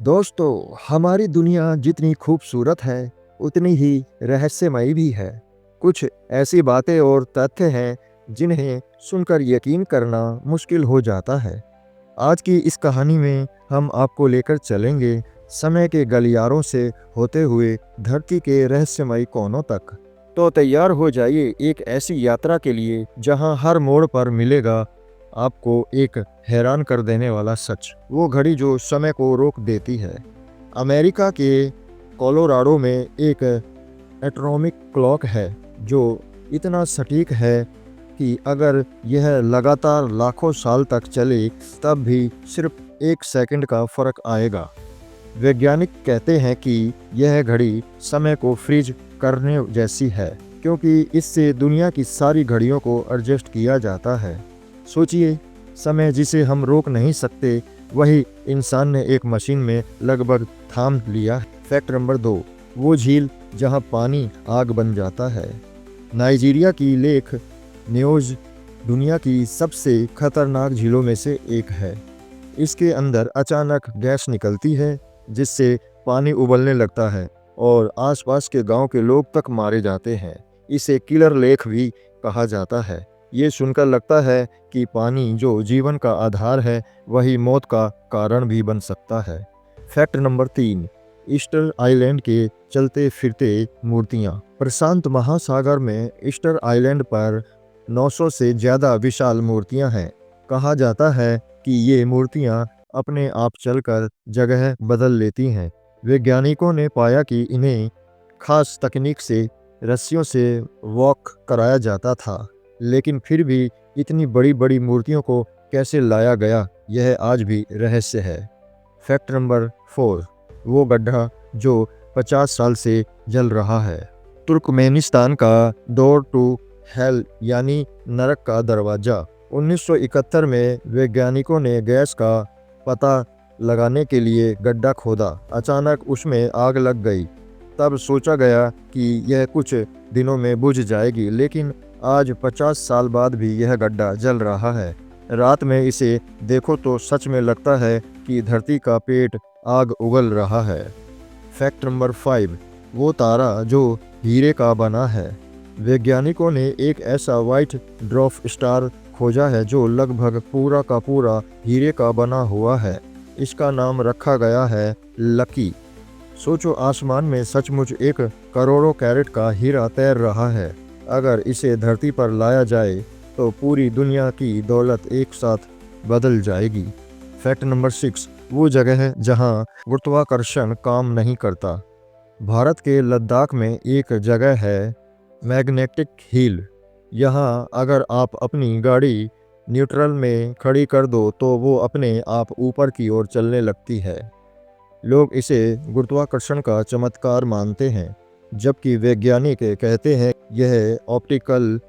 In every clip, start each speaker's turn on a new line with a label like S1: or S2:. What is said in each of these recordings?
S1: दोस्तों, हमारी दुनिया जितनी खूबसूरत है, उतनी ही रहस्यमयी भी है। कुछ ऐसी बातें और तथ्य हैं, जिन्हें सुनकर यकीन करना मुश्किल हो जाता है। आज की इस कहानी में हम आपको लेकर चलेंगे समय के गलियारों से होते हुए धरती के रहस्यमयी कोनों तक। तो तैयार हो जाइए एक ऐसी यात्रा के लिए जहां हर मोड़ पर मिलेगा आपको एक हैरान कर देने वाला सच, वो घड़ी जो समय को रोक देती है। अमेरिका के कोलोराडो में एक एटॉमिक क्लॉक है जो इतना सटीक है कि अगर यह लगातार लाखों साल तक चले तब भी सिर्फ एक सेकंड का फर्क आएगा। वैज्ञानिक कहते हैं कि यह घड़ी समय को फ्रीज करने जैसी है, क्योंकि इससे दुनिया की सारी घड़ियों को एडजस्ट किया जाता है। सोचिए, समय जिसे हम रोक नहीं सकते, वही इंसान ने एक मशीन में लगभग थाम लिया। फैक्ट नंबर 2, वो झील जहां पानी आग बन जाता है। नाइजीरिया की लेक न्योज दुनिया की सबसे खतरनाक झीलों में से एक है। इसके अंदर अचानक गैस निकलती है, जिससे पानी उबलने लगता है और आसपास के गांव के लोग तक मारे जाते हैं। इसे किलर लेक भी कहा जाता है। ये सुनकर लगता है कि पानी जो जीवन का आधार है, वही मौत का कारण भी बन सकता है। फैक्ट नंबर 3, ईस्टर आइलैंड के चलते फिरते मूर्तियाँ। प्रशांत महासागर में ईस्टर आइलैंड पर 900 से ज़्यादा विशाल मूर्तियाँ हैं। कहा जाता है कि ये मूर्तियाँ अपने आप चलकर जगह बदल लेती हैं। वैज्ञानिकों ने पाया कि इन्हें खास तकनीक से रस्सियों से वॉक कराया जाता था, लेकिन फिर भी इतनी बड़ी बड़ी मूर्तियों को कैसे लाया गया, यह आज भी रहस्य है। फैक्ट नंबर 4, वो गड्ढा जो 50 साल से जल रहा है। तुर्कमेनिस्तान का डोर टू हेल यानी नरक का दरवाज़ा। 1971 में वैज्ञानिकों ने गैस का पता लगाने के लिए गड्ढा खोदा। अचानक उसमें आग लग गई। तब सोचा गया कि यह कुछ दिनों में बुझ जाएगी, लेकिन आज 50 साल बाद भी यह गड्ढा जल रहा है। रात में इसे देखो तो सच में लगता है कि धरती का पेट आग उगल रहा है। फैक्ट नंबर 5, वो तारा जो हीरे का बना है। वैज्ञानिकों ने एक ऐसा वाइट ड्वार्फ स्टार खोजा है जो लगभग पूरा का पूरा हीरे का बना हुआ है। इसका नाम रखा गया है लकी। सोचो, आसमान में सचमुच एक करोड़ों कैरेट का हीरा तैर रहा है। अगर इसे धरती पर लाया जाए तो पूरी दुनिया की दौलत एक साथ बदल जाएगी। फैक्ट नंबर 6, वो जगह है जहां गुरुत्वाकर्षण काम नहीं करता। भारत के लद्दाख में एक जगह है मैग्नेटिक हिल। यहाँ अगर आप अपनी गाड़ी न्यूट्रल में खड़ी कर दो तो वो अपने आप ऊपर की ओर चलने लगती है। लोग इसे गुरुत्वाकर्षण का चमत्कार मानते हैं, जबकि वैज्ञानिक कहते हैं यह ऑप्टिकल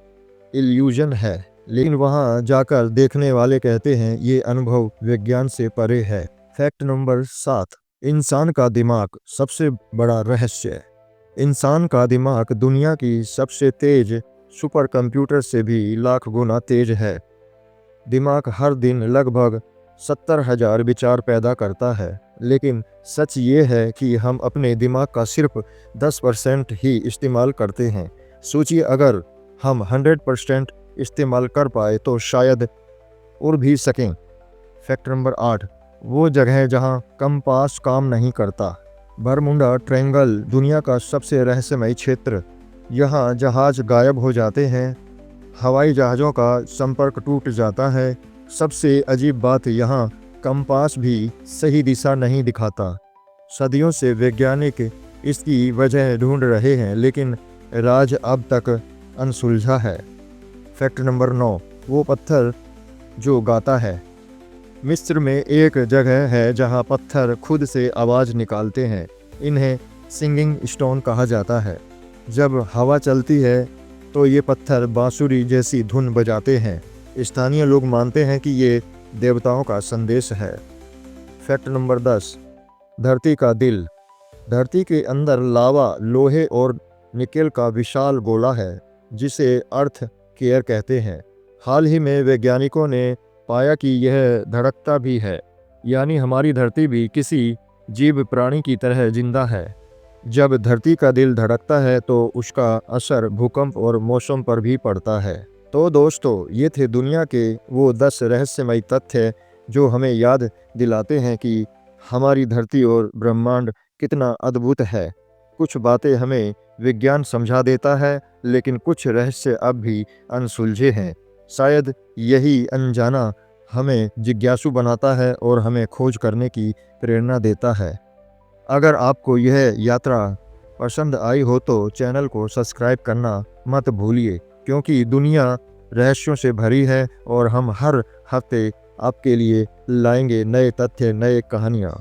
S1: इल्यूजन है। लेकिन वहां जाकर देखने वाले कहते हैं ये अनुभव विज्ञान से परे है। फैक्ट नंबर 7, इंसान का दिमाग सबसे बड़ा रहस्य। इंसान का दिमाग दुनिया की सबसे तेज सुपर कंप्यूटर से भी लाख गुना तेज है। दिमाग हर दिन लगभग 70,000 विचार पैदा करता है, लेकिन सच ये है कि हम अपने दिमाग का सिर्फ 10% ही इस्तेमाल करते हैं। सोचिए, अगर हम 100% इस्तेमाल कर पाए तो शायद उड़ भी सकें। फैक्ट नंबर 8, वो जगह जहां कंपास काम नहीं करता। बरमुडा ट्रायंगल दुनिया का सबसे रहस्यमय क्षेत्र। यहाँ जहाज गायब हो जाते हैं, हवाई जहाज़ों का संपर्क टूट जाता है। सबसे अजीब बात, यहाँ कंपास भी सही दिशा नहीं दिखाता। सदियों से वैज्ञानिक इसकी वजह ढूंढ रहे हैं, लेकिन राज अब तक अनसुलझा है। फैक्ट नंबर 9, वो पत्थर जो गाता है। मिस्र में एक जगह है जहाँ पत्थर खुद से आवाज़ निकालते हैं। इन्हें सिंगिंग स्टोन कहा जाता है। जब हवा चलती है तो ये पत्थर बांसुरी जैसी धुन बजाते हैं। स्थानीय लोग मानते हैं कि ये देवताओं का संदेश है। फैक्ट नंबर 10, धरती का दिल। धरती के अंदर लावा, लोहे और निकेल का विशाल गोला है, जिसे अर्थ केयर कहते हैं। हाल ही में वैज्ञानिकों ने पाया कि यह धड़कता भी है, यानी हमारी धरती भी किसी जीव प्राणी की तरह जिंदा है। जब धरती का दिल धड़कता है तो उसका असर भूकंप और मौसम पर भी पड़ता है। तो दोस्तों, ये थे दुनिया के वो 10 रहस्यमयी तथ्य जो हमें याद दिलाते हैं कि हमारी धरती और ब्रह्मांड कितना अद्भुत है। कुछ बातें हमें विज्ञान समझा देता है, लेकिन कुछ रहस्य अब भी अनसुलझे हैं। शायद यही अनजाना हमें जिज्ञासु बनाता है और हमें खोज करने की प्रेरणा देता है। अगर आपको यह यात्रा पसंद आई हो तो चैनल को सब्सक्राइब करना मत भूलिए, क्योंकि दुनिया रहस्यों से भरी है और हम हर हफ्ते आपके लिए लाएंगे नए तथ्य, नए कहानियाँ।